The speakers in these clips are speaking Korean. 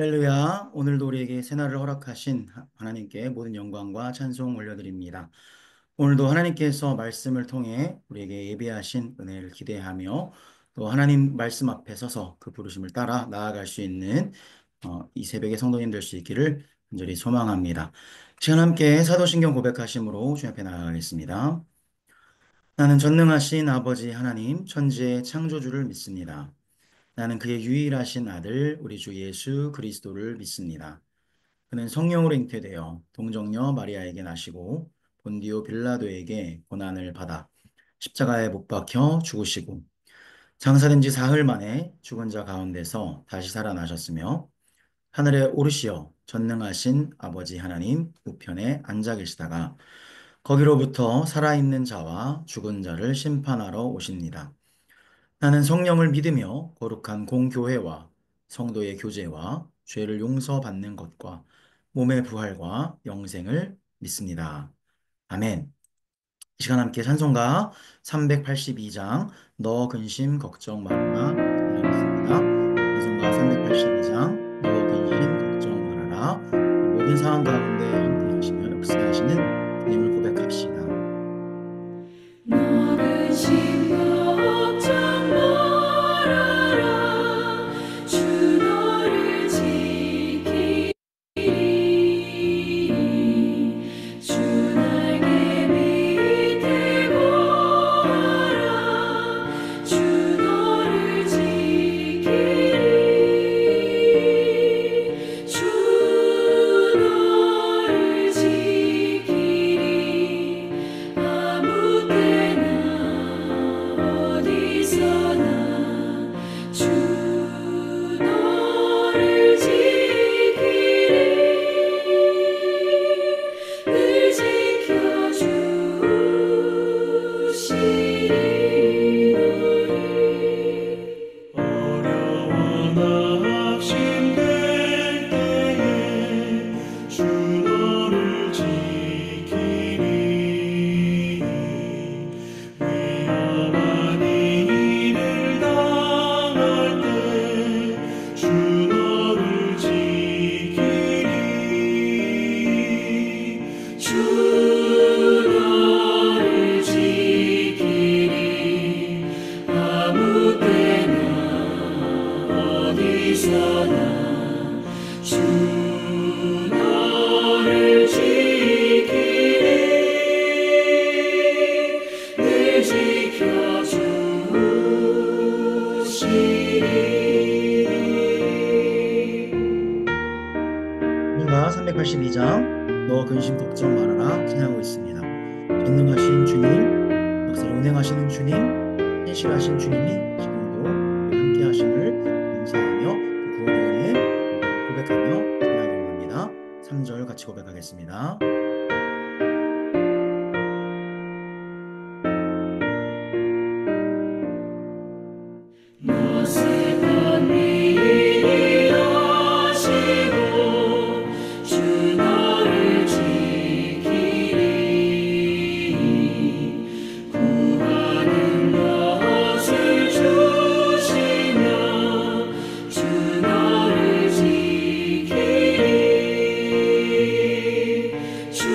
할렐루야. 오늘도 우리에게 새날을 허락하신 하나님께 모든 영광과 찬송 올려드립니다. 오늘도 하나님께서 말씀을 통해 우리에게 예비하신 은혜를 기대하며 또 하나님 말씀 앞에 서서 그 부르심을 따라 나아갈 수 있는 이 새벽의 성도님 될 수 있기를 간절히 소망합니다. 시간 함께 사도신경 고백하심으로 주님 앞에 나아가겠습니다. 나는 전능하신 아버지 하나님 천지의 창조주를 믿습니다. 나는 그의 유일하신 아들 우리 주 예수 그리스도를 믿습니다. 그는 성령으로 잉태되어 동정녀 마리아에게 나시고 본디오 빌라도에게 고난을 받아 십자가에 못 박혀 죽으시고 장사된 지 사흘 만에 죽은 자 가운데서 다시 살아나셨으며 하늘에 오르시어 전능하신 아버지 하나님 우편에 앉아 계시다가 거기로부터 살아있는 자와 죽은 자를 심판하러 오십니다. 나는 성령을 믿으며 거룩한 공교회와 성도의 교제와 죄를 용서받는 것과 몸의 부활과 영생을 믿습니다. 아멘. 이 시간 함께 찬송가 382장 너 근심 걱정 말아라 찬양하겠습니다. 찬송가 382장 너 근심 걱정 말아라. 모든 상황 가운데 함께 하시며 역사하시는 주님을 고백합시다. 너 근심 걱정 말아라 주 너를 지키리 주 날개 밑에 거하라 주 너를 지키리 주 너를 지키리 아무 때나 어디서나 주 너를 지키리 늘 지켜주시리 너를 어려워 낙심될 때에 주 너를 지키리 위험한 일을 당할 때 주 너를 지키리 주 너를 지키리 아무 때나 어디서나 주 너를 지키리 늘 지켜주시리 찬송가 382장 너 근심 걱정 말아라 찬양하고 있습니다. 전능하신 주님, 역사를 운행하시는 주님, 신실하신 주님이 지금도 우리 함께 하심을 감사하며 그 구원의 은혜 고백하며 찬양하기로 합니다. 3절 같이 고백하겠습니다. 너 슬픈 일이 하시고 주 너를 지키리 구하는 것을 주시며 주 너를 지키리 주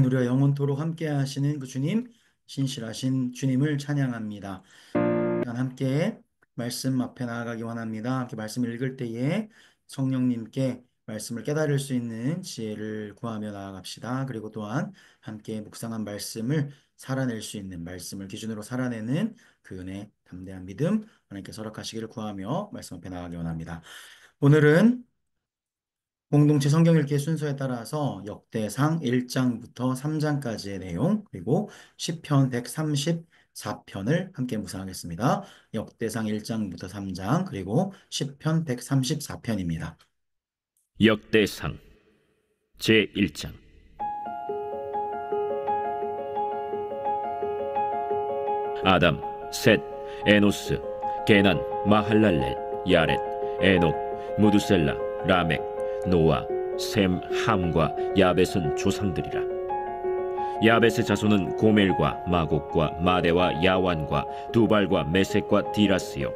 우리와 영원토록 함께 하시는 그 주님, 신실하신 주님을 찬양합니다. 함께 말씀 앞에 나아가기 원합니다. 함께 말씀을 읽을 때에 성령님께 말씀을 깨달을 수 있는 지혜를 구하며 나아갑시다. 그리고 또한 함께 묵상한 말씀을 살아낼 수 있는, 말씀을 기준으로 살아내는 그 은혜, 담대한 믿음 하나님께 허락하시기를 구하며 말씀 앞에 나아가기 원합니다. 오늘은 공동체 성경 읽기 순서에 따라서 역대상 1장부터 3장까지의 내용, 그리고 시편 134편을 함께 묵상하겠습니다. 역대상 1장부터 3장, 그리고 시편 134편입니다. 역대상 제1장. 아담, 셋, 에노스, 게난, 마할랄렐, 야렛, 에녹, 무두셀라, 라멕, 노아, 셈, 함과 야벳은 조상들이라. 야벳의 자손은 고멜과 마곡과 마대와 야완과 두발과 메섹과 디라스요.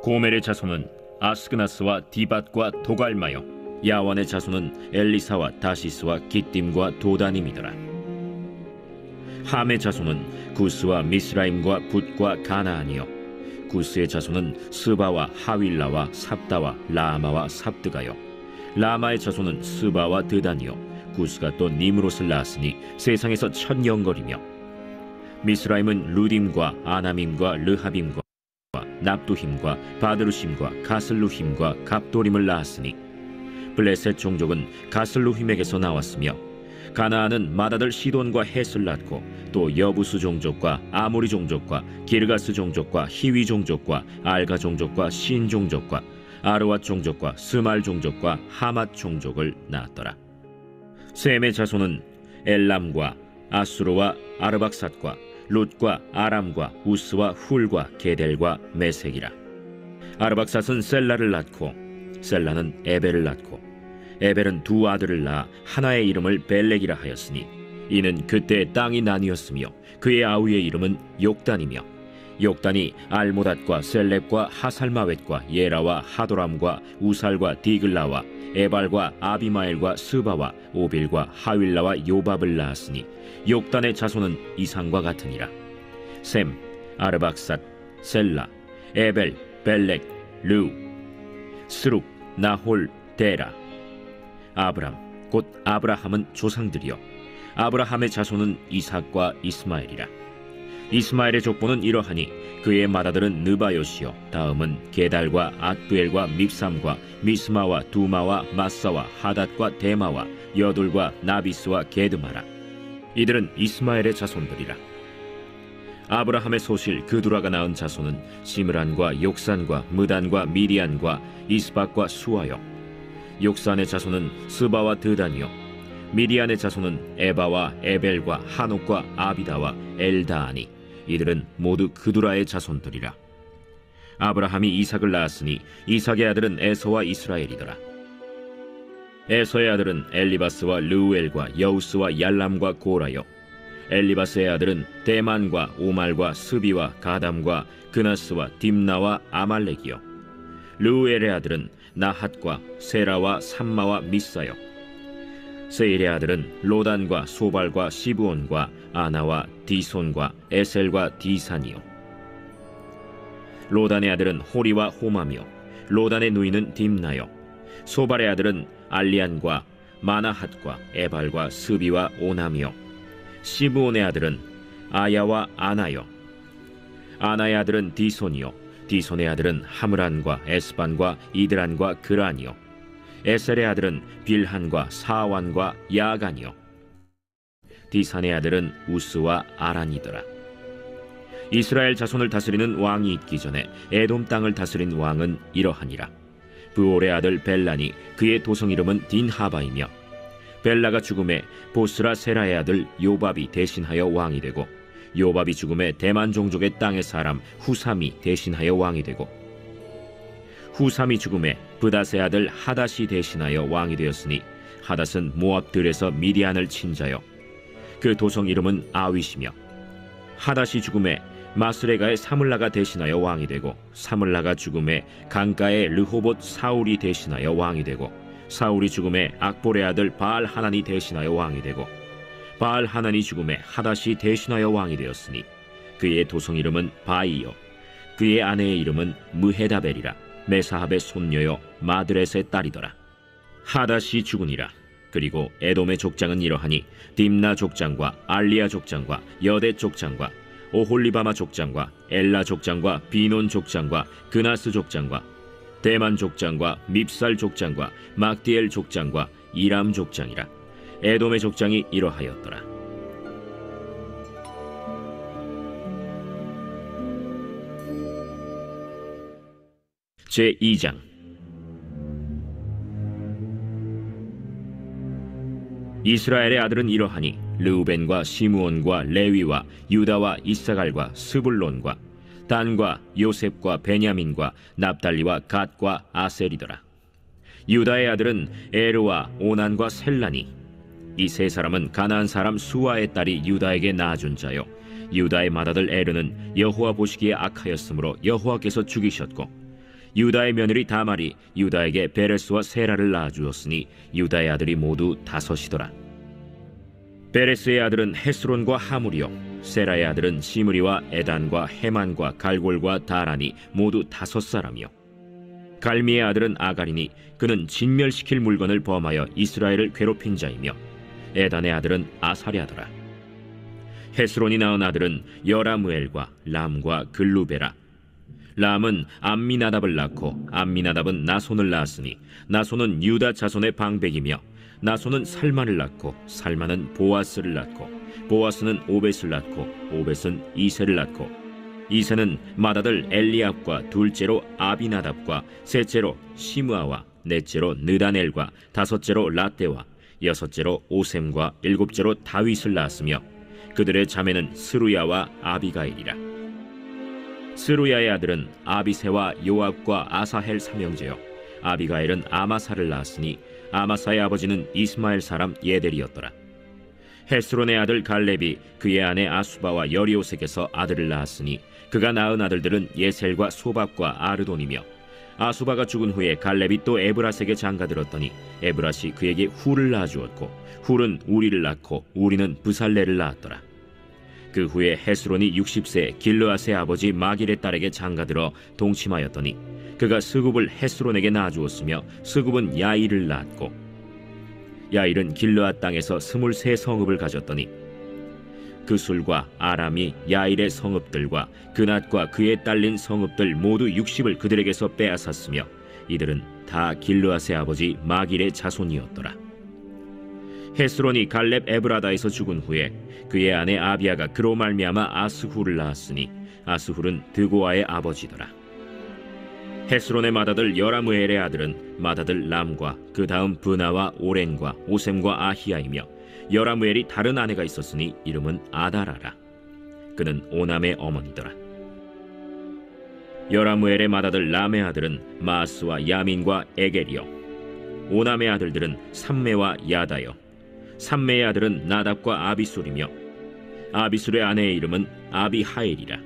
고멜의 자손은 아스그나스와 디밧과 도갈마요. 야완의 자손은 엘리사와 다시스와 기띔과 도다님이더라. 함의 자손은 구스와 미스라임과 붓과 가나안이요. 구스의 자손은 스바와 하윌라와 삽다와 라마와 삽드가요. 라마의 자손은 스바와 드단이요. 구스가 또 니므롯을 낳았으니 세상에서 천영거리며. 미스라임은 루딤과 아나밈과 르하빔과 납두힘과 바드루심과 가슬루힘과 갑도림을 낳았으니 블레셋 종족은 가슬루힘에게서 나왔으며, 가나안은 맏아들 시돈과 헷을 낳고 또 여부수 종족과 아모리 종족과 기르가스 종족과 히위 종족과 알가 종족과 신 종족과 아르왓 종족과 스말 종족과 하맛 종족을 낳았더라. 셈의 자손은 엘람과 아수르와 아르박삿과 룻과 아람과 우스와 훌과 게델과 메색이라. 아르박삿은 셀라를 낳고 셀라는 에벨을 낳고 에벨은 두 아들을 낳아 하나의 이름을 벨렉이라 하였으니 이는 그때 땅이 나뉘었으며 그의 아우의 이름은 욕단이며, 욕단이 알모닷과 셀렙과 하살마웻과 예라와 하도람과 우살과 디글라와 에발과 아비마엘과 스바와 오빌과 하윌라와 요밥을 낳았으니 욕단의 자손은 이상과 같으니라. 셈, 아르박삿, 셀라, 에벨, 벨렉, 르우, 스룩, 나홀, 데라. 아브람 곧 아브라함은 조상들이요. 아브라함의 자손은 이삭과 이스마엘이라. 이스마엘의 족보는 이러하니 그의 맏아들은 느바요시요, 다음은 게달과 앗두엘과 밉삼과 미스마와 두마와 마사와 하닷과 데마와 여둘과 나비스와 게드마라. 이들은 이스마엘의 자손들이라. 아브라함의 소실 그두라가 낳은 자손은 시므란과 욕산과 무단과 미디안과 이스박과 수아요. 욕산의 자손은 스바와 드단이요. 미디안의 자손은 에바와 에벨과 한옥과 아비다와 엘다아니. 이들은 모두 그두라의 자손들이라. 아브라함이 이삭을 낳았으니 이삭의 아들은 에서와 이스라엘이더라. 에서의 아들은 엘리바스와 르우엘과 여우스와 얄람과 고라요. 엘리바스의 아들은 데만과 오말과 스비와 가담과 그나스와 딥나와 아말렉이요. 르우엘의 아들은 나핫과 세라와 삼마와 미사요. 세일의 아들은 로단과 소발과 시브온과 아나와 디손과 에셀과 디산이요. 로단의 아들은 호리와 호마며 로단의 누이는 딥나요. 소발의 아들은 알리안과 마나핫과 에발과 스비와 오나며 시브온의 아들은 아야와 아나요. 아나의 아들은 디손이요. 디손의 아들은 하므란과 에스반과 이드란과 그란이요. 에셀의 아들은 빌한과 사완과 야간이요. 디산의 아들은 우스와 아란이더라. 이스라엘 자손을 다스리는 왕이 있기 전에 에돔 땅을 다스린 왕은 이러하니라. 브올의 아들 벨란이 그의 도성 이름은 딘하바이며, 벨라가 죽음에 보스라 세라의 아들 요밥이 대신하여 왕이 되고, 요밥이 죽음에 대만 종족의 땅의 사람 후삼이 대신하여 왕이 되고, 후삼이 죽음에 브닷의 아들 하닷이 대신하여 왕이 되었으니 하닷은 모압들에서 미디안을 친 자요. 그 도성 이름은 아윗이며, 하닷이 죽음에 마스레가의 사물라가 대신하여 왕이 되고, 사물라가 죽음에 강가의 르호봇 사울이 대신하여 왕이 되고, 사울이 죽음에 악볼의 아들 바알 하난이 대신하여 왕이 되고, 바알 하난이 죽음에 하닷이 대신하여 왕이 되었으니 그의 도성 이름은 바이요 그의 아내의 이름은 무헤다벨이라 메사합의 손녀요 마드렛의 딸이더라. 하닷이 죽으니라. 그리고 에돔의 족장은 이러하니 딥나 족장과 알리아 족장과 여대 족장과 오홀리바마 족장과 엘라 족장과 비논 족장과 그나스 족장과 대만 족장과 밉살 족장과 막디엘 족장과 이람 족장이라. 에돔의 족장이 이러하였더라. 제2장. 이스라엘의 아들은 이러하니 르우벤과 시므온과 레위와 유다와 이사갈과 스불론과 단과 요셉과 베냐민과 납달리와 갓과 아셀이더라. 유다의 아들은 에르와 오난과 셀라니. 이 세 사람은 가나안 사람 수아의 딸이 유다에게 낳아준 자요 유다의 맏아들 에르는 여호와 보시기에 악하였으므로 여호와께서 죽이셨고 유다의 며느리 다말이 유다에게 베레스와 세라를 낳아주었으니 유다의 아들이 모두 5이더라. 베레스의 아들은 헤스론과 하물이요 세라의 아들은 시므리와 에단과 헤만과 갈골과 다란이 모두 5사람이요 갈미의 아들은 아가리니 그는 진멸시킬 물건을 범하여 이스라엘을 괴롭힌 자이며 에단의 아들은 아사랴더라. 헤스론이 낳은 아들은 여라무엘과 람과 글루베라. 람은 암미나답을 낳고 암미나답은 나손을 낳았으니 나손은 유다 자손의 방백이며 나손은 살만을 낳고 살만은 보아스를 낳고 보아스는 오벳을 낳고 오벳은 이세를 낳고 이세는 맏아들 엘리압과 둘째로 아비나답과 셋째로 시므아와 넷째로 느다넬과 5째로 라떼와 6째로 오셈과 7째로 다윗을 낳았으며 그들의 자매는 스루야와 아비가일이라. 스루야의 아들은 아비세와 요압과 아사헬 삼형제요 아비가일은 아마사를 낳았으니 아마사의 아버지는 이스마엘 사람 예델이었더라. 헤스론의 아들 갈렙이 그의 아내 아수바와 여리오색에서 아들을 낳았으니 그가 낳은 아들들은 예셀과 소박과 아르돈이며 아수바가 죽은 후에 갈렙이 또 에브라스에게 장가들었더니 에브라시 그에게 훌을 낳아주었고 훌은 우리를 낳고 우리는 브살레를 낳았더라. 그 후에 헤스론이 60세 길르앗의 아버지 마길의 딸에게 장가들어 동침하였더니 그가 스굽을 헤스론에게 낳아주었으며 스굽은 야일을 낳았고 야일은 길르앗 땅에서 23성읍을 가졌더니 그술과 아람이 야일의 성읍들과 그낫과 그에 딸린 성읍들 모두 60을 그들에게서 빼앗았으며 이들은 다 길르앗의 아버지 마길의 자손이었더라. 헤스론이 갈렙 에브라다에서 죽은 후에 그의 아내 아비아가 그로 말미암아 아스훌을 낳았으니 아스훌은 드고아의 아버지더라. 헤스론의 맏아들 여라무엘의 아들은 맏아들 람과 그 다음 브나와 오렌과 오셈과 아히야이며 여라무엘이 다른 아내가 있었으니 이름은 아다라라. 그는 오남의 어머니더라. 여라무엘의 맏아들 람의 아들은 마스와 야민과 에겔이요 오남의 아들들은 삼메와 야다요 삼메의 아들은 나답과 아비술이며 아비술의 아내의 이름은 아비하일이라.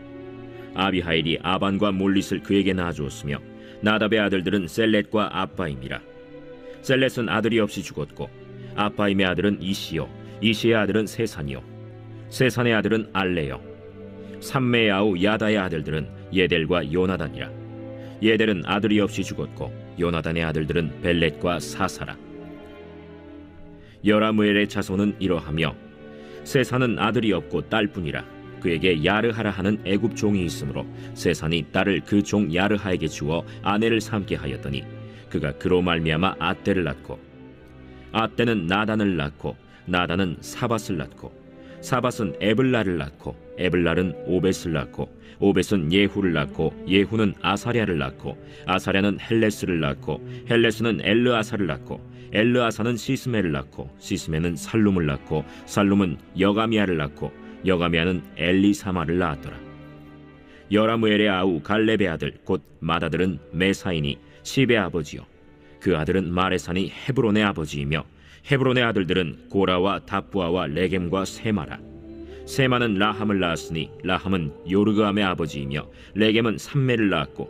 아비하일이 아반과 몰릿을 그에게 낳아주었으며 나답의 아들들은 셀렛과 아빠임이라. 셀렛은 아들이 없이 죽었고 아빠임의 아들은 이시요 이시의 아들은 세산이요 세산의 아들은 알레요 삼메의 아우 야다의 아들들은 예델과 요나단이라. 예델은 아들이 없이 죽었고 요나단의 아들들은 벨렛과 사사라. 여라무엘의 자손은 이러하며 세산은 아들이 없고 딸뿐이라. 그에게 야르하라 하는 애굽 종이 있으므로 세산이 딸을 그 종 야르하에게 주어 아내를 삼게 하였더니 그가 그로 말미암아 아떼를 낳고 아떼는 나단을 낳고 나단은 사밧을 낳고 사밧은 에블라를 낳고 에블랄은 오벳을 낳고 오벳은 예후를 낳고 예후는 아사랴를 낳고 아사랴는 헬레스를 낳고 헬레스는 엘르아사를 낳고 엘르아사는 시스메를 낳고 시스메는 살룸을 낳고 살룸은 여가미아를 낳고 여가미아는 엘리사마를 낳았더라. 여라무엘의 아우 갈렙의 아들 곧 맏아들은 메사이니 시베의 아버지요 그 아들은 마레산이 헤브론의 아버지이며 헤브론의 아들들은 고라와 다부아와 레겜과 세마라. 세마는 라함을 낳았으니 라함은 요르그암의 아버지이며 레겜은 삼메를 낳았고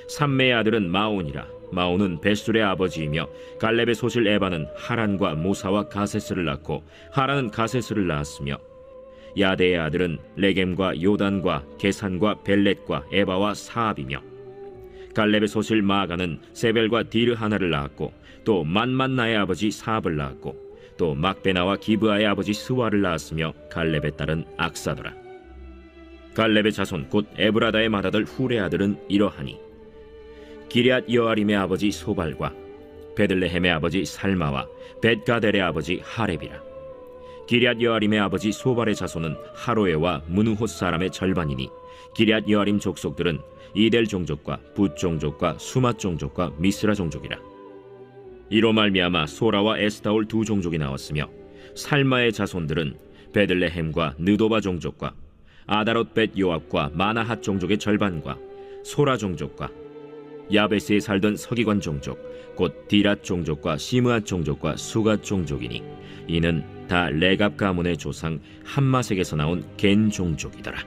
삼메의 아들은 마온이라. 마오는 벳술의 아버지이며 갈렙의 소실 에바는 하란과 모사와 가세스를 낳고 하란은 가세스를 낳았으며 야대의 아들은 레겜과 요단과 게산과 벨렛과 에바와 사압이며 갈렙의 소실 마아가는 세벨과 디르 하나를 낳았고 또 만만나의 아버지 사압을 낳았고 또 막베나와 기브아의 아버지 스와를 낳았으며 갈렙의 딸은 악사더라. 갈렙의 자손 곧 에브라다의 맏아들 훌의 아들은 이러하니 기럇 여아림의 아버지 소발과 베들레헴의 아버지 살마와 벳가델의 아버지 하렙이라. 기럇 여아림의 아버지 소발의 자손은 하로에와 무누호 사람의 절반이니 기럇 여아림 족속들은 이델 종족과 붓 종족과 수맛 종족과 미스라 종족이라. 이로 말미암아 소라와 에스타올 두 종족이 나왔으며 살마의 자손들은 베들레헴과 느도바 종족과 아다롯 벳 요압과 마나핫 종족의 절반과 소라 종족과 야베스에 살던 서기관 종족 곧 디랏 종족과 시므앗 종족과 수갓 종족이니 이는 다 레갑 가문의 조상 함마색에서 나온 겐 종족이더라.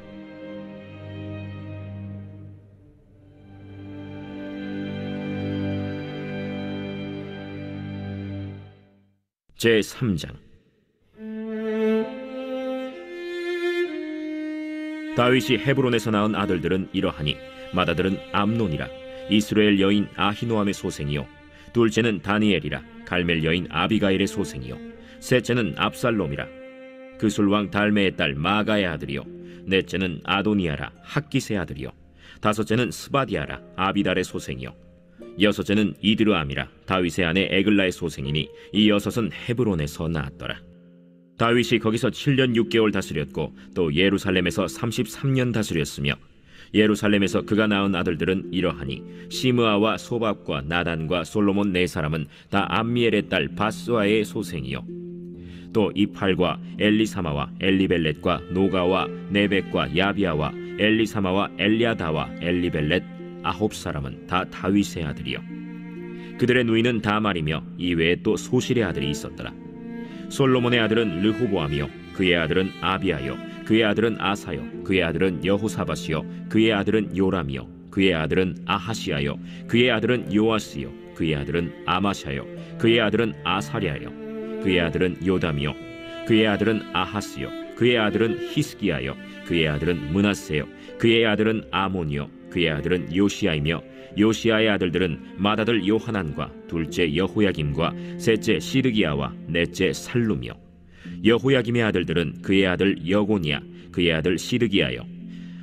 제3장. 다윗이 헤브론에서 낳은 아들들은 이러하니 맏아들은 암논이라. 이스라엘 여인 아히노암의 소생이요 둘째는 다니엘이라. 갈멜 여인 아비가일의 소생이요 셋째는 압살롬이라. 그술왕 달메의 딸 마가의 아들이요 넷째는 아도니아라. 학기스의 아들이요 다섯째는 스바디아라. 아비달의 소생이요 여섯째는 이드르암이라. 다윗의 아내 에글라의 소생이니 이 여섯은 헤브론에서 낳았더라. 다윗이 거기서 7년 6개월 다스렸고 또 예루살렘에서 33년 다스렸으며 예루살렘에서 그가 낳은 아들들은 이러하니 시므아와 소밥과 나단과 솔로몬 네 사람은 다 암미엘의 딸 바스와의 소생이요 또 이팔과 엘리사마와 엘리벨렛과 노가와 네벡과 야비아와 엘리사마와 엘리아다와 엘리벨렛 아홉 사람은 다 다윗의 아들이요 그들의 누이는 다말이며 이외에 또 소실의 아들이 있었더라. 솔로몬의 아들은 르호보암이요 그의 아들은 아비아요 그의 아들은 아사요 그의 아들은 여호사밧이요 그의 아들은 요람이요 그의 아들은 아하시아요 그의 아들은 요아스요 그의 아들은 아마샤요 그의 아들은 아사랴요 그의 아들은 요담이요 그의 아들은 아하스요 그의 아들은 히스기야요 그의 아들은 므낫세요 그의 아들은 아몬이요 그의 아들은 요시야이며 요시야의 아들들은 맏아들 요하난과 둘째 여호야김과 셋째 시드기야와 넷째 살룸이요 여호야김의 아들들은 그의 아들 여고니야 그의 아들 시드기야요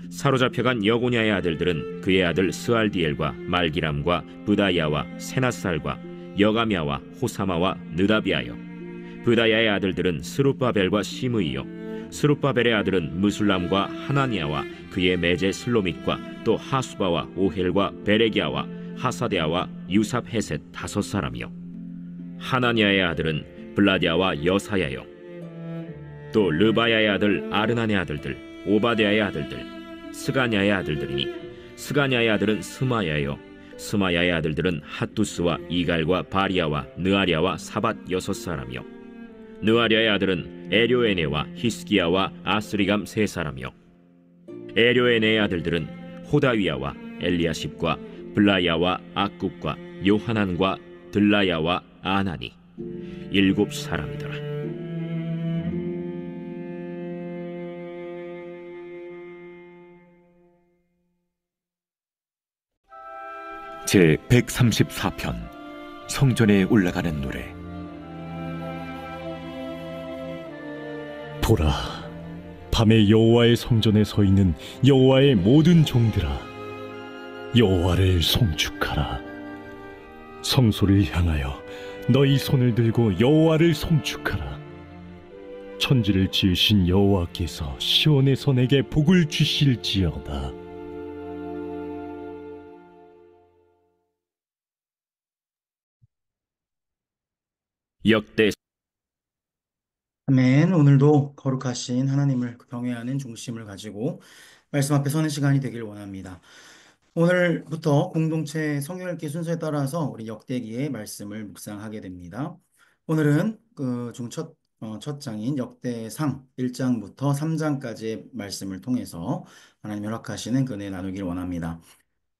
사로잡혀간 여고냐의 아들들은 그의 아들 스알디엘과 말기람과 브다야와 세나살과 여가미야와 호사마와 느다비아요 브다야의 아들들은 스룹바벨과 시므이요 스룹바벨의 아들은 무술람과 하나니아와 그의 매제 슬로밋과 또 하수바와 오헬과 베레기야와 하사데아와 유삽헤셋 다섯 사람이요 하나니아의 아들은 블라디아와 여사야요 또 르바야의 아들 아르난의 아들들 오바데아의 아들들 스가냐의 아들들이니 스가냐의 아들은 스마야요 스마야의 아들들은 핫두스와 이갈과 바리아와 느아리아와 사밧 여섯 사람이요 느아리아의 아들은 에료에네와 히스기야와 아스리감 세 사람이요 에료에네의 아들들은 호다위야와 엘리야십과 블라야와 악굽과 요하난과 들라야와 아나니 일곱 사람이더라. 제 134편 성전에 올라가는 노래. 보라, 밤에 여호와의 성전에 서 있는 여호와의 모든 종들아, 여호와를 송축하라. 성소를 향하여 너희 손을 들고 여호와를 송축하라. 천지를 지으신 여호와께서 시온에서 내게 복을 주실지어다. 역대. 아멘. 오늘도 거룩하신 하나님을 경외하는 중심을 가지고 말씀 앞에 서는 시간이 되길 원합니다. 오늘부터 공동체 성경 읽기 순서에 따라서 우리 역대기의 말씀을 묵상하게 됩니다. 오늘은 첫 장인 역대상 1장부터 3장까지의 말씀을 통해서 하나님 허락하시는 그 은혜 나누길 원합니다.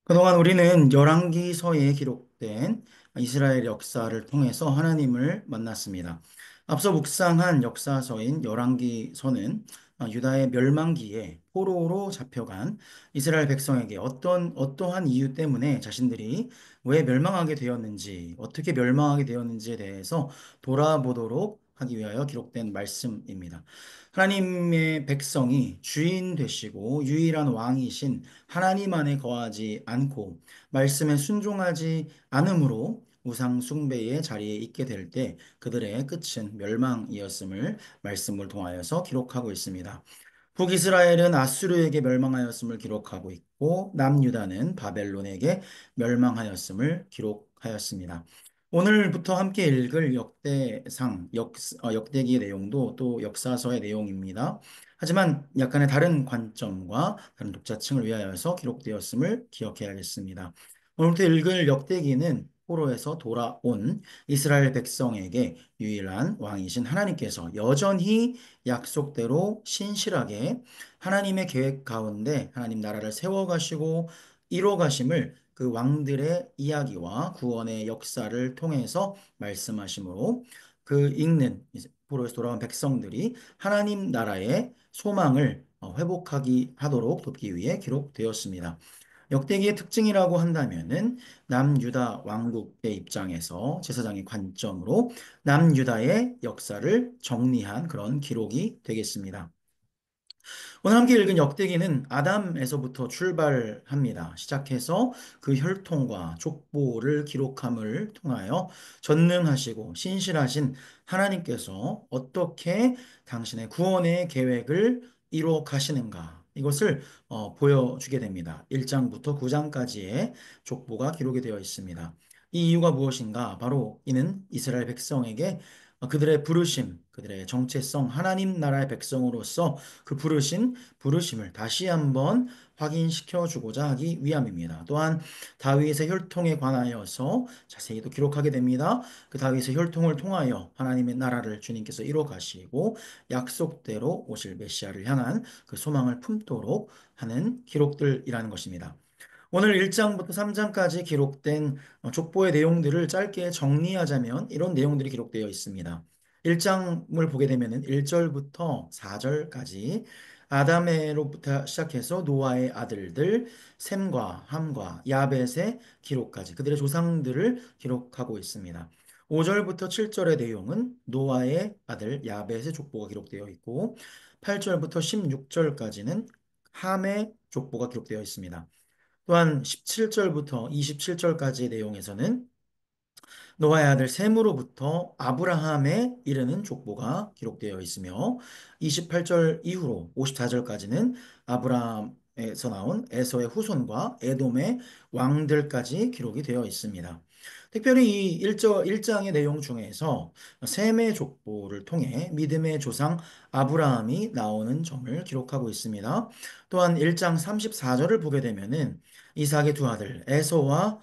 그동안 우리는 열왕기서에 기록된 이스라엘 역사를 통해서 하나님을 만났습니다. 앞서 묵상한 역사서인 열왕기서는 유다의 멸망기에 포로로 잡혀간 이스라엘 백성에게 어떠한 이유 때문에 자신들이 왜 멸망하게 되었는지, 어떻게 멸망하게 되었는지에 대해서 돌아보도록 하기 위하여 기록된 말씀입니다. 하나님의 백성이 주인 되시고 유일한 왕이신 하나님 안에 거하지 않고 말씀에 순종하지 않으므로 우상 숭배의 자리에 있게 될 때 그들의 끝은 멸망이었음을 말씀을 통하여서 기록하고 있습니다. 북이스라엘은 아수르에게 멸망하였음을 기록하고 있고 남유다는 바벨론에게 멸망하였음을 기록하였습니다. 오늘부터 함께 읽을 역대기의 내용도 또 역사서의 내용입니다. 하지만 약간의 다른 관점과 다른 독자층을 위하여서 기록되었음을 기억해야겠습니다. 오늘부터 읽을 역대기는 포로에서 돌아온 이스라엘 백성에게 유일한 왕이신 하나님께서 여전히 약속대로 신실하게 하나님의 계획 가운데 하나님 나라를 세워가시고 이뤄가심을 그 왕들의 이야기와 구원의 역사를 통해서 말씀하시므로 그 읽는 이제 포로에서 돌아온 백성들이 하나님 나라의 소망을 회복하기 하도록 돕기 위해 기록되었습니다. 역대기의 특징이라고 한다면은 남유다 왕국의 입장에서 제사장의 관점으로 남유다의 역사를 정리한 그런 기록이 되겠습니다. 오늘 함께 읽은 역대기는 아담에서부터 출발합니다. 시작해서 그 혈통과 족보를 기록함을 통하여 전능하시고 신실하신 하나님께서 어떻게 당신의 구원의 계획을 이루어 가시는가 이것을 보여주게 됩니다. 1장부터 9장까지의 족보가 기록이 되어 있습니다. 이 이유가 무엇인가? 바로 이는 이스라엘 백성에게 그들의 부르심, 그들의 정체성, 하나님 나라의 백성으로서 그 부르심을 다시 한번 확인시켜 주고자 하기 위함입니다. 또한 다윗의 혈통에 관하여서 자세히도 기록하게 됩니다. 그 다윗의 혈통을 통하여 하나님의 나라를 주님께서 이뤄 가시고 약속대로 오실 메시아를 향한 그 소망을 품도록 하는 기록들이라는 것입니다. 오늘 1장부터 3장까지 기록된 족보의 내용들을 짧게 정리하자면 이런 내용들이 기록되어 있습니다. 1장을 보게 되면 1절부터 4절까지 아담에로부터 시작해서 노아의 아들들 셈과 함과 야벳의 기록까지 그들의 조상들을 기록하고 있습니다. 5절부터 7절의 내용은 노아의 아들 야벳의 족보가 기록되어 있고 8절부터 16절까지는 함의 족보가 기록되어 있습니다. 또한 17절부터 27절까지의 내용에서는 노아의 아들 셈으로부터 아브라함에 이르는 족보가 기록되어 있으며 28절 이후로 54절까지는 아브라함에서 나온 에서의 후손과 에돔의 왕들까지 기록이 되어 있습니다. 특별히 이 1장의 내용 중에서 셈의 족보를 통해 믿음의 조상 아브라함이 나오는 점을 기록하고 있습니다. 또한 1장 34절을 보게 되면은 이삭의 두 아들 에서와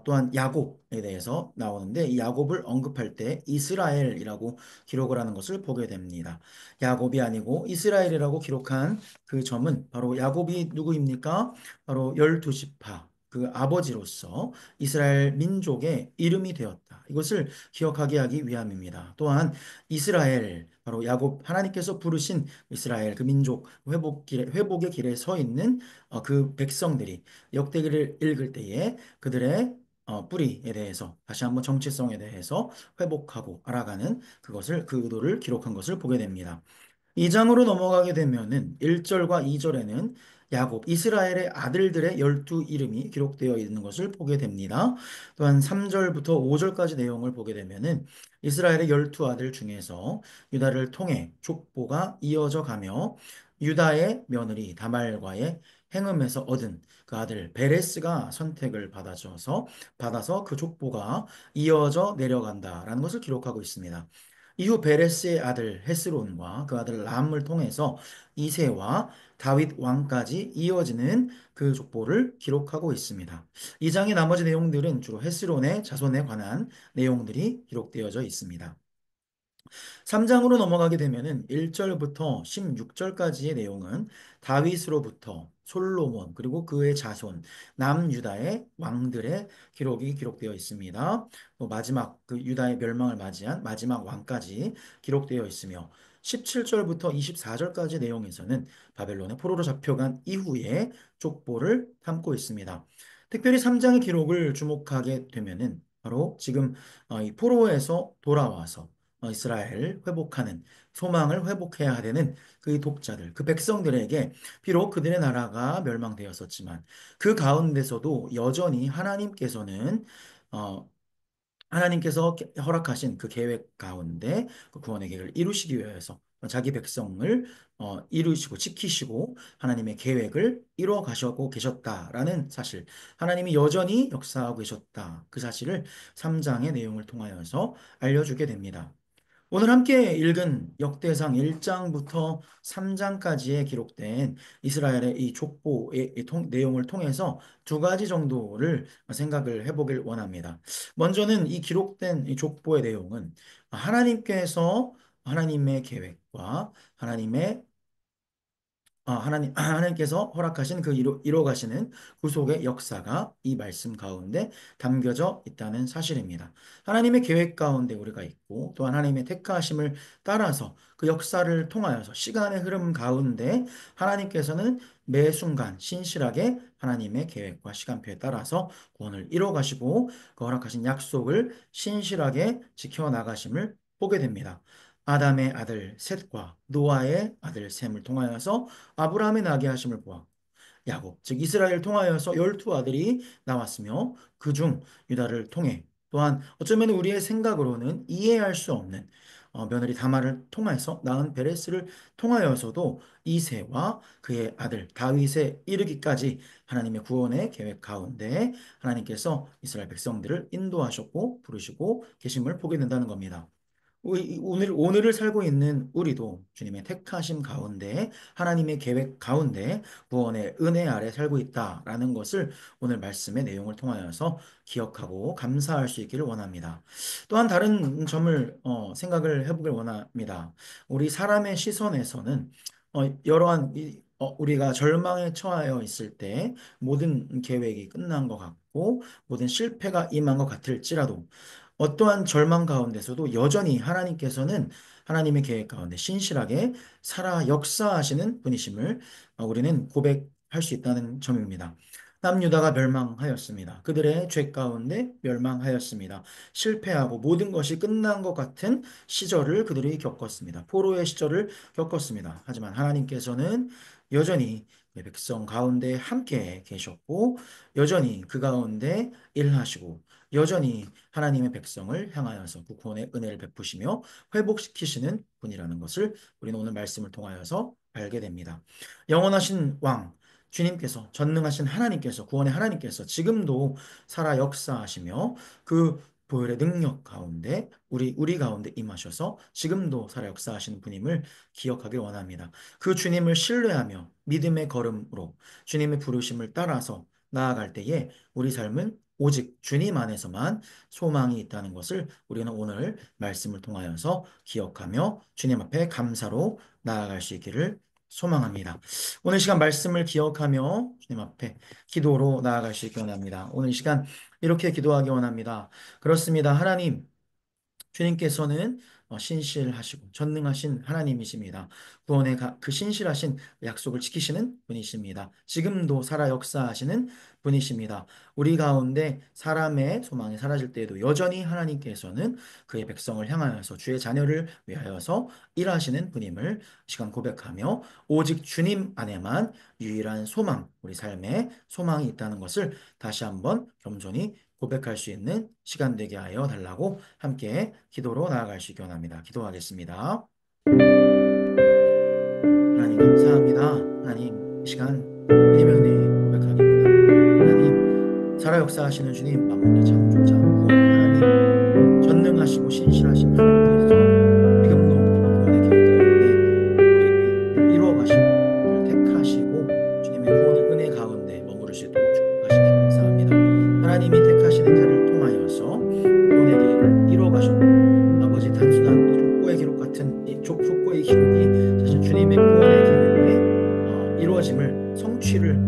또한 야곱에 대해서 나오는데 이 야곱을 언급할 때 이스라엘이라고 기록을 하는 것을 보게 됩니다. 야곱이 아니고 이스라엘이라고 기록한 그 점은 바로 야곱이 누구입니까? 바로 12지파 그 아버지로서 이스라엘 민족의 이름이 되었다. 이것을 기억하게 하기 위함입니다. 또한 이스라엘 바로 야곱 하나님께서 부르신 이스라엘 그 민족 회복의 길에 서 있는 그 백성들이 역대기를 읽을 때에 그들의 뿌리에 대해서 다시 한번 정체성에 대해서 회복하고 알아가는 그것을 그 의도를 기록한 것을 보게 됩니다. 2장으로 넘어가게 되면은 1절과 2절에는 야곱, 이스라엘의 아들들의 12 이름이 기록되어 있는 것을 보게 됩니다. 또한 3절부터 5절까지 내용을 보게 되면은 이스라엘의 12 아들 중에서 유다를 통해 족보가 이어져 가며 유다의 며느리 다말과의 행음에서 얻은 그 아들 베레스가 선택을 받아서 그 족보가 이어져 내려간다라는 것을 기록하고 있습니다. 이후 베레스의 아들 헤스론과 그 아들 람을 통해서 이세와 다윗 왕까지 이어지는 그 족보를 기록하고 있습니다. 이 장의 나머지 내용들은 주로 헤스론의 자손에 관한 내용들이 기록되어져 있습니다. 3장으로 넘어가게 되면은 1절부터 16절까지의 내용은 다윗으로부터 솔로몬 그리고 그의 자손 남유다의 왕들의 기록이 기록되어 있습니다. 또 마지막 그 유다의 멸망을 맞이한 마지막 왕까지 기록되어 있으며 17절부터 24절까지 내용에서는 바벨론의 포로로 잡혀간 이후의 족보를 담고 있습니다. 특별히 3장의 기록을 주목하게 되면은 바로 지금 이 포로에서 돌아와서 이스라엘 회복하는 소망을 회복해야 되는 그 독자들, 그 백성들에게 비록 그들의 나라가 멸망되었었지만 그 가운데서도 여전히 어, 하나님께서 허락하신 그 계획 가운데 그 구원의 계획을 이루시기 위해서 자기 백성을 이루시고 지키시고 하나님의 계획을 이루어 가시고 계셨다라는 사실, 하나님이 여전히 역사하고 계셨다. 그 사실을 3장의 내용을 통하여서 알려주게 됩니다. 오늘 함께 읽은 역대상 1장부터 3장까지에 기록된 이스라엘의 이 족보의 내용을 통해서 두 가지 정도를 생각을 해보길 원합니다. 먼저는 이 기록된 이 족보의 내용은 하나님께서 하나님의 계획과 하나님께서 허락하신 그 이루어 가시는 구속의 역사가 이 말씀 가운데 담겨져 있다는 사실입니다. 하나님의 계획 가운데 우리가 있고 또 하나님의 택하심을 따라서 그 역사를 통하여서 시간의 흐름 가운데 하나님께서는 매 순간 신실하게 하나님의 계획과 시간표에 따라서 구원을 이루어 가시고 그 허락하신 약속을 신실하게 지켜 나가심을 보게 됩니다. 아담의 아들 셋과 노아의 아들 셈을 통하여서 아브라함의 나게 하심을 보아 야곱 즉 이스라엘을 통하여서 12아들이 나왔으며 그중 유다를 통해 또한 어쩌면 우리의 생각으로는 이해할 수 없는 며느리 다말을 통해서 낳은 베레스를 통하여서도 이새와 그의 아들 다윗에 이르기까지 하나님의 구원의 계획 가운데 하나님께서 이스라엘 백성들을 인도하셨고 부르시고 계심을 보게 된다는 겁니다. 오늘을 살고 있는 우리도 주님의 택하심 가운데 하나님의 계획 가운데 구원의 은혜 아래 살고 있다라는 것을 오늘 말씀의 내용을 통하여서 기억하고 감사할 수 있기를 원합니다. 또한 다른 점을 생각을 해보길 원합니다. 우리 사람의 시선에서는 여러한 우리가 절망에 처하여 있을 때 모든 계획이 끝난 것 같고 모든 실패가 임한 것 같을지라도 어떠한 절망 가운데서도 여전히 하나님께서는 하나님의 계획 가운데 신실하게 살아 역사하시는 분이심을 우리는 고백할 수 있다는 점입니다. 남유다가 멸망하였습니다. 그들의 죄 가운데 멸망하였습니다. 실패하고 모든 것이 끝난 것 같은 시절을 그들이 겪었습니다. 포로의 시절을 겪었습니다. 하지만 하나님께서는 여전히 백성 가운데 함께 계셨고 여전히 그 가운데 일하시고 여전히 하나님의 백성을 향하여서 그 구원의 은혜를 베푸시며 회복시키시는 분이라는 것을 우리는 오늘 말씀을 통하여서 알게 됩니다. 영원하신 왕 주님께서 전능하신 하나님께서 구원의 하나님께서 지금도 살아 역사하시며 그 보혈의 능력 가운데 우리 가운데 임하셔서 지금도 살아 역사하시는 분임을 기억하길 원합니다. 그 주님을 신뢰하며 믿음의 걸음으로 주님의 부르심을 따라서 나아갈 때에 우리 삶은 오직 주님 안에서만 소망이 있다는 것을 우리는 오늘 말씀을 통하여서 기억하며 주님 앞에 감사로 나아갈 수 있기를 소망합니다. 오늘 시간 말씀을 기억하며 주님 앞에 기도로 나아갈 수 있기 원합니다. 오늘 이 시간 이렇게 기도하기 원합니다. 그렇습니다. 하나님, 주님께서는 신실하시고 전능하신 하나님이십니다. 구원의 그 신실하신 약속을 지키시는 분이십니다. 지금도 살아 역사하시는 분이십니다. 우리 가운데 사람의 소망이 사라질 때에도 여전히 하나님께서는 그의 백성을 향하여서 주의 자녀를 위하여서 일하시는 분임을 시간 고백하며 오직 주님 안에만 유일한 소망, 우리 삶에 소망이 있다는 것을 다시 한번 겸손히 고백할 수 있는 시간 되게 하여 달라고 함께 기도로 나아갈 수 있기 원합니다. 기도하겠습니다. 하나님 감사합니다. 하나님 이 시간 주님의 은혜 고백하기 원합니다. 하나님 살아 역사하시는 주님 만물의 창조자 구원의 하나님 전능하시고 신실하신 하나님께서 지금도 구원의 계획 가운데 우리를 이루어 가시고 우리를 택하시고 주님의 구원의 은혜 가운데 머무를 수 있도록 축복하시니 감사합니다. 하나님이 택하시는 자를 통하여서 구원의 계획을 이루어 가셨고 아버지 단순한 족보의 기록 같은 이 족보의 기록이 사실 주님의 구원의 계획에 이루어짐을 성취를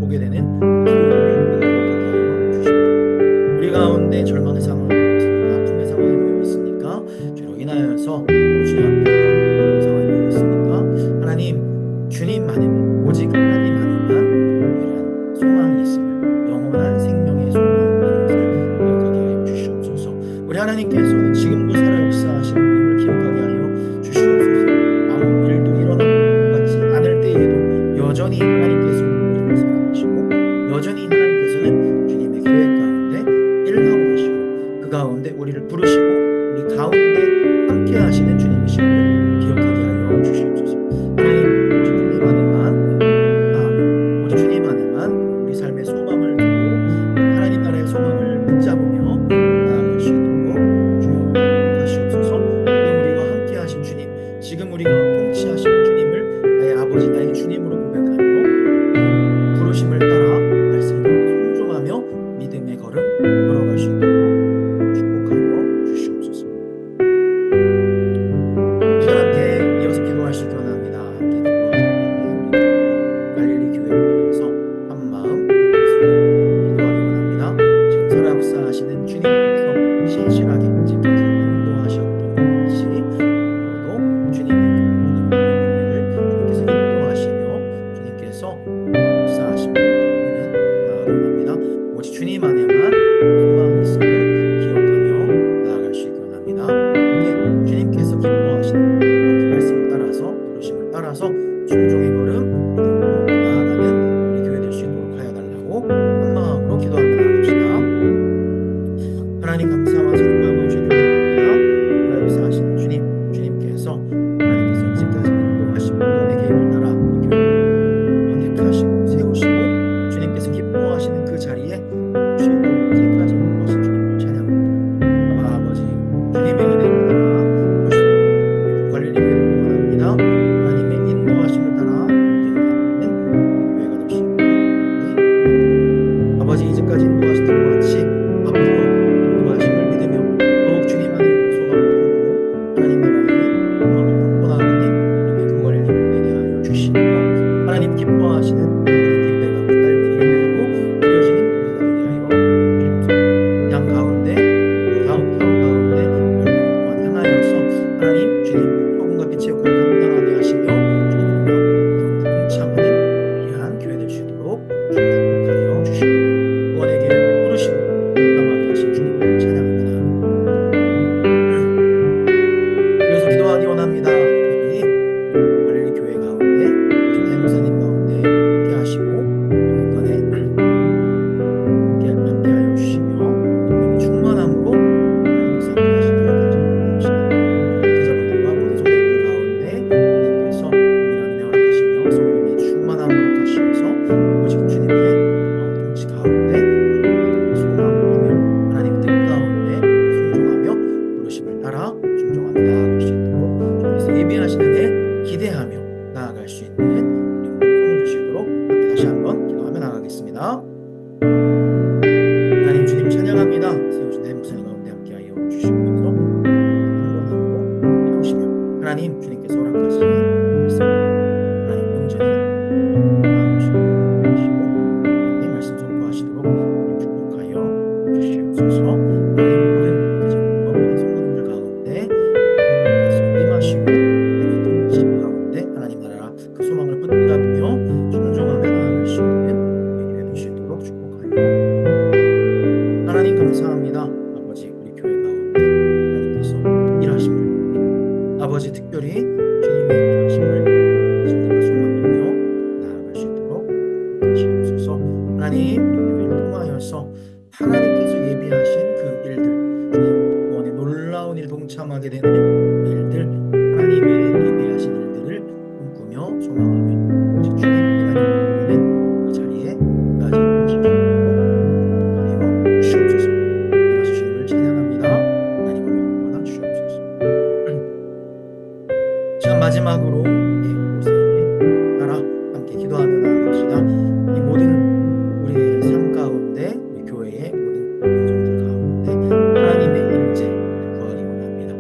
우리 하나님께서는 지금도 살아 역사하시는 분임을 기억하게 하여 주시옵소서. 아무 일도 일어나고 같지 않을 때에도 여전히 하나님께서는 우리를 사랑하시고 여전히 하나님께서는 주님의 계획 가운데 일을 하고 계시고 그 가운데 우리를 부르시고 우리 가운데 함께 하시는 주님이심을 기억하게 하여 주시옵소서. 하나님, 오직 주님 안에만 오직 주님 안에만 우리 삶의 소망을 두고 하나님 나라의 소망을 붙잡으며 나아갈 수 있도록 주여 하시옵소서. 우리와 함께 하신 주님, 지금 우리가 통치하신 주님을 나의 아버지, 나의 주님으로 고백하며 부르심을 따라 말씀대로 순종하며 믿음의 걸음 걸어갈 수 있도록 축복하여 주시옵소서. 우리가 함께 이어서 기도하시기 원합니다. 함께 기도하실 때에 갈릴리 교회를 위해서 한 마음 기도하기 원합니다. 지금 살아 역사하시는 주님께서 신실하게 지금까지 인도하셨던 것이 오늘도 주님의 교회를 주님께서 인도하시며 주님께서 역사하시는 원합니다. 오직 주님 안에만 소망이 있음을 기억하며 나아갈 수 있기 원합니다. 주님께서 기뻐하시는 그 말씀 따라서 부르심을 따라서 순종의 걸음 믿음으로 나아가는 우리 교회 될 수 있도록 하여 달라고 한 마음으로 기도하며 나아갑시다. 하나님 감사와 사랑과 주님 감사합니다. 역사하시는 주님, 주님께서 이제까지 인도하시고 내 계획을 따라 우리 교회를 선택하시고 세우시고 주님께서 기뻐하시는 그 자리에 주시고 이제까지 인도하신 주님을 찬양합니다. 아버지, 주님의 은혜를 따라 관리를 원합니다. 하나님의 인도하심을 따라 인도하는 교회가 될 수 있는 아버지, 이제까지 인도하시던 것 같이 앞으로 인도하심을 믿으며 더욱 주님 안에 소망을 품고 하나님 나라의 소망을 품고 나아가는 우리 교회를 되게 하여 주시고 하나님 기뻐하시는 일대가 딸들이 일대되고 되어지는 교회가 되게 하여 주옵소서. 양 가운데 가운데 열방을 향하여서 하나님 주님 소금과 빛의 역할을 감당하게 하시며 주님을 동참하는 귀한 교회 될 수 있도록 축복하여 주시고 구원의 계획을 부르시고 감당하게 하신 주님을 찬양합니다. 그래서 기도하기 원합니다. 갈릴리 교회 가운데 주님 목사님 가운데 함께 하시고 영권에 함께 하여 주시며 성령의 충만함으로 하나님께서 함께 하신 교회 간절히 기도합시다. 모든 성도들 가운데 하나님께서 은혜를 허락하시며 성령의 충만함을 허락하시면서 오직 주님의 통치 가운데 소망하며 하나님의 뜻 가운데 순종하며 부르심을 따라 순종하며 나아갈 수 있도록 주님께서 예비하시는 애 기대하며 나아갈 수 있는 우리 모두 꿈을 줄 수 있도록 함께 다시 한번 기도하며 나아가겠습니다. 하나님 주님 찬양합니다. 세우신 내 목사님 가운데 함께하여 주시옵소서. 한번하고 세우시며 하나님 주님께서 허락하신 말씀 하나님 온전히 나아가시고 하나님 말씀 선포하시도록 축복하여 주시옵소서. 하나님 모든 가정과 모든 성도님들 가운데 하나님께서 임하시고 하나님의 통치 가운데 하나님 나라 그 소망을 붙잡으며 순종하며 나아갈 수 있는 우리 교회 될 수 있도록 축복하여 하나님 감사합니다. 아버지 우리 교회 가운데 하나님께서 일하심을 아버지 특별히 주님의 일하심을 진정한 소망하며 나아갈 수 있도록 하시옵소서. 하나님 우리 교회를 통하여서 하나님께서 예비하신 그 일들 주님 구원의 놀라운 일 동참하게 되는 일들 하나님의 예비하신 일들을 꿈꾸며 소망하며 오직 주님께만 있는 그 자리에 끝까지 하여 주시옵소서. 임하신 주님을 찬양합니다. 하나님을 원하 주시옵소서. 지금 마지막으로 모세에 따라 함께 기도하며 나아갑시다. 이 모든 우리의 삶 가운데 우리 교회의 모든 가정들 가운데 하나님의 임재를 구하기 원합니다.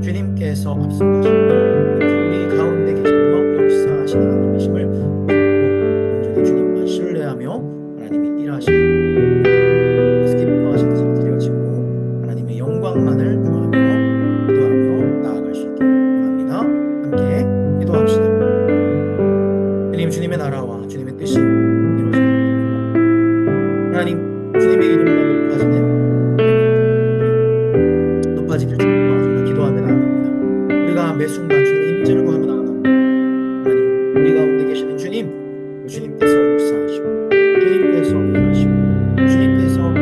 주님께서 앞서가시며 우리 가운데 계시며 역사하시는 하나님이심을 믿고 온전히 주님만 신뢰하며 하나님이 일하시는 기뻐하시는 것을 드려지고 하나님의 영광만을 구하며 기도하며 나아갈 수 있기를 원합니다. 함께 기도합시다. 주님 주님의 나라와 주님의 뜻이 이루어지는 하나님 주님의 이름만 높아지는 높아지길 저희가 기도하며 나아갑니다. 우리가 매 순간 주님의 임재를 구하며 나아갑니다. 하나님, 우리 가운데 계시는 주님, 주님께서 역사하시고 주님께서 일하시고 주님께서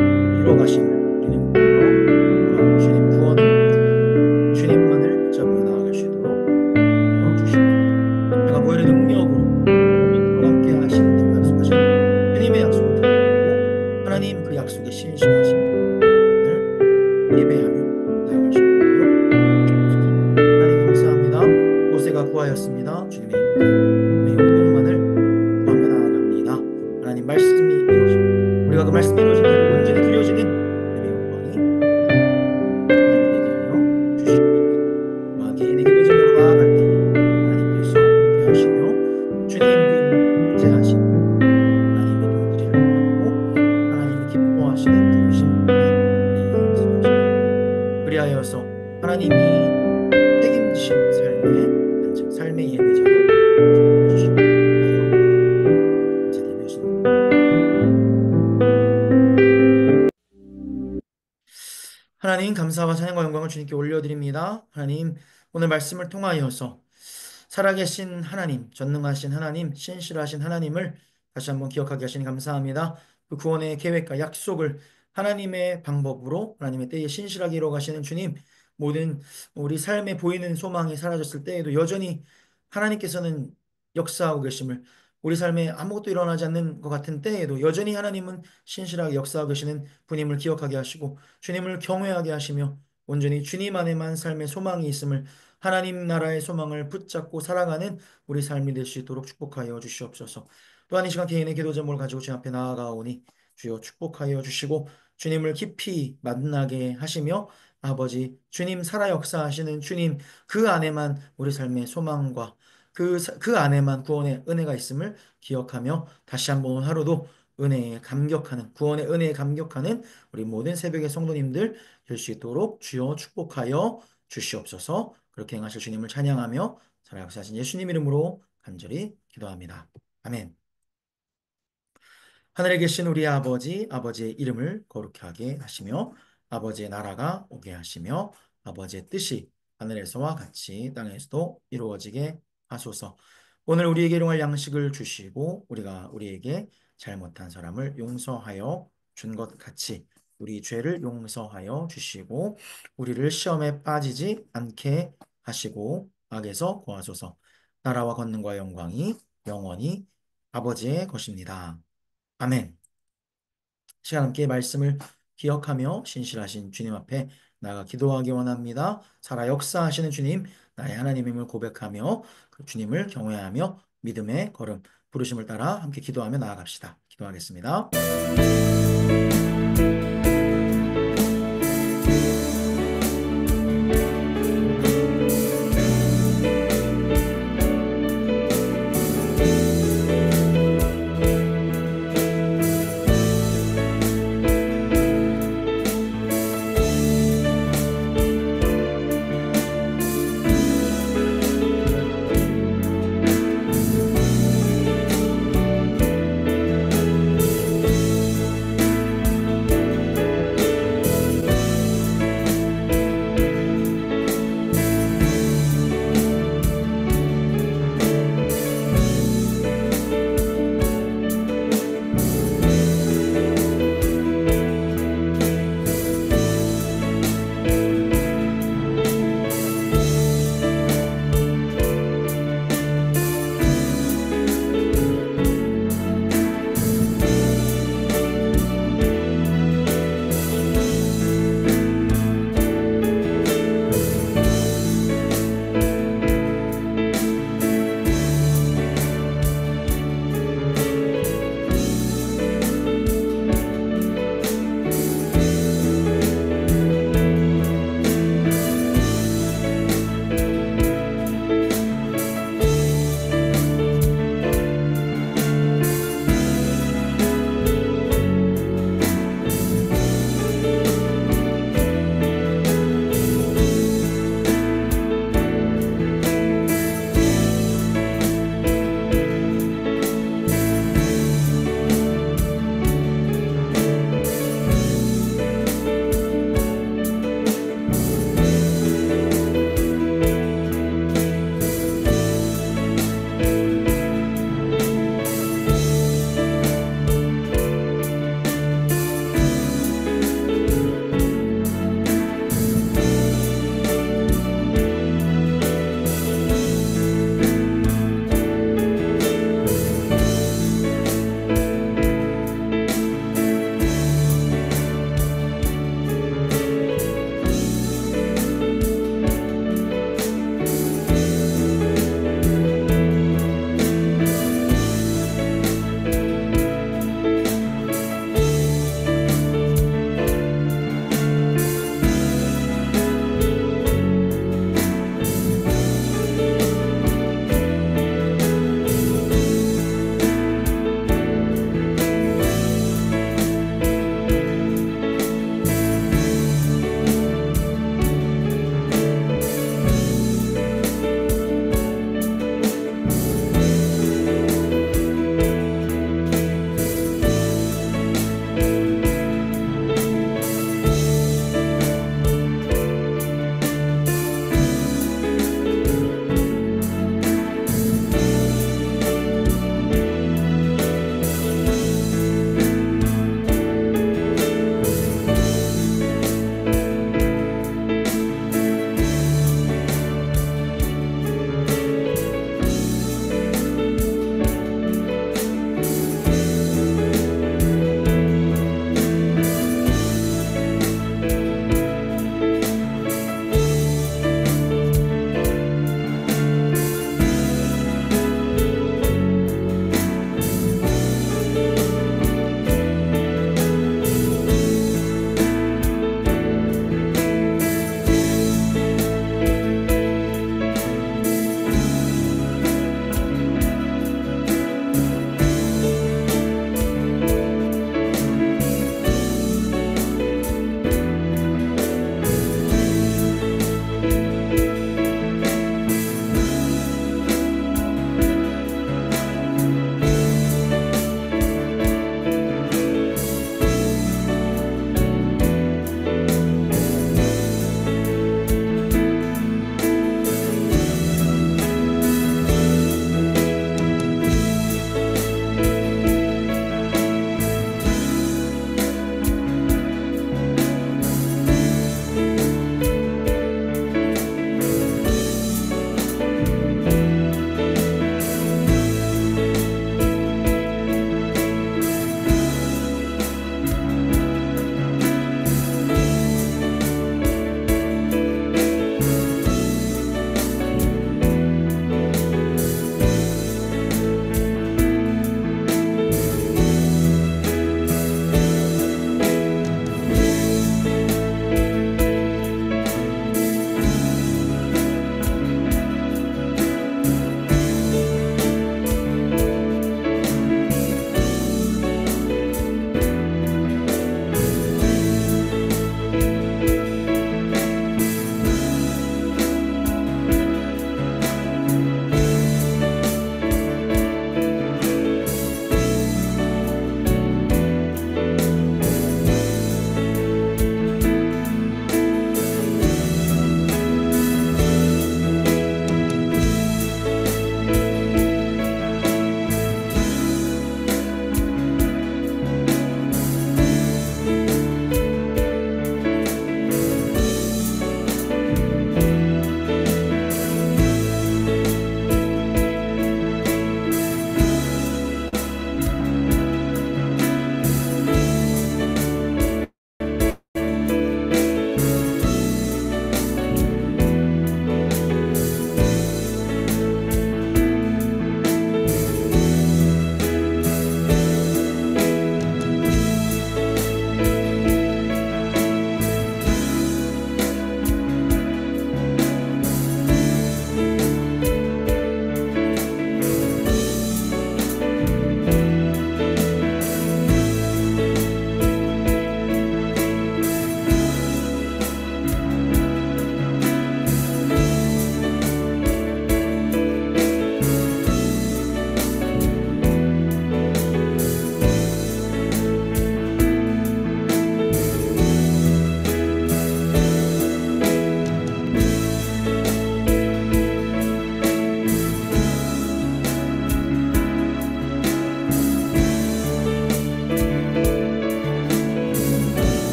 이뤄가심을 우리는 믿고 주님 구원을 주님, 주님만을 붙잡고 나아갈 수 있도록 하여 주시옵소서. 내가 보혈의 능력으로 함께 하신다고 약속하신 주님의 약속을 붙들고 하나님 그 약속에 신실하심을 예배하며 나아갈 수 있도록 주옵소서. 하나님 감사합니다. 모세가 구하였습니다. 주님의 영광만을 구하며 나아갑니다. 하나님 말씀이 이루어지고 우리가 그 말씀이 이루어진 대로 온전히 들려지는 예배 영광이 하나님에게 하여 주시옵소서. 마 개인의 기도제목으로 나아갈 때 하나님께서 함께 하시며 주님 그 임재하심 하나님의 동지를 받고 하나님이 기뻐하시는 부르심 그리하여서 하나님이 책임지신 삶의 예배자로 해주시고 감사드리겠습니다. 하나님 감사와 찬양과 영광을 주님께 올려드립니다. 하나님 오늘 말씀을 통하여서 살아계신 하나님, 전능하신 하나님, 신실하신 하나님을 다시 한번 기억하게 하시니 감사합니다. 그 구원의 계획과 약속을 하나님의 방법으로 하나님의 때에 신실하게 이루어가시는 주님, 모든 우리 삶에 보이는 소망이 사라졌을 때에도 여전히 하나님께서는 역사하고 계심을, 우리 삶에 아무것도 일어나지 않는 것 같은 때에도 여전히 하나님은 신실하게 역사하고 계시는 분임을 기억하게 하시고 주님을 경외하게 하시며 온전히 주님 안에만 삶의 소망이 있음을, 하나님 나라의 소망을 붙잡고 살아가는 우리 삶이 될 수 있도록 축복하여 주시옵소서. 또한 이 시간 개인의 기도 제목을 가지고 주님 앞에 나아가오니 주여 축복하여 주시고 주님을 깊이 만나게 하시며 아버지 주님 살아 역사하시는 주님 그 안에만 우리 삶의 소망과 그 안에만 구원의 은혜가 있음을 기억하며 다시 한번 하루도 은혜에 감격하는, 구원의 은혜에 감격하는 우리 모든 새벽의 성도님들 될 수 있도록 주여 축복하여 주시옵소서. 그렇게 행하실 주님을 찬양하며 살아 역사하신 예수님 이름으로 간절히 기도합니다. 아멘. 하늘에 계신 우리 아버지, 아버지의 이름을 거룩하게 하시며 아버지의 나라가 오게 하시며 아버지의 뜻이 하늘에서와 같이 땅에서도 이루어지게 하소서. 오늘 우리에게 일용할 양식을 주시고 우리가 우리에게 잘못한 사람을 용서하여 준 것 같이 우리 죄를 용서하여 주시고 우리를 시험에 빠지지 않게 하시고 악에서 구하소서. 나라와 권능과 영광이 영원히 아버지의 것입니다. 아멘. 시간 함께 말씀을 기억하며 신실하신 주님 앞에 나아가 기도하기 원합니다. 살아 역사하시는 주님, 나의 하나님임을 고백하며 그 주님을 경외하며 믿음의 걸음, 부르심을 따라 함께 기도하며 나아갑시다. 기도하겠습니다.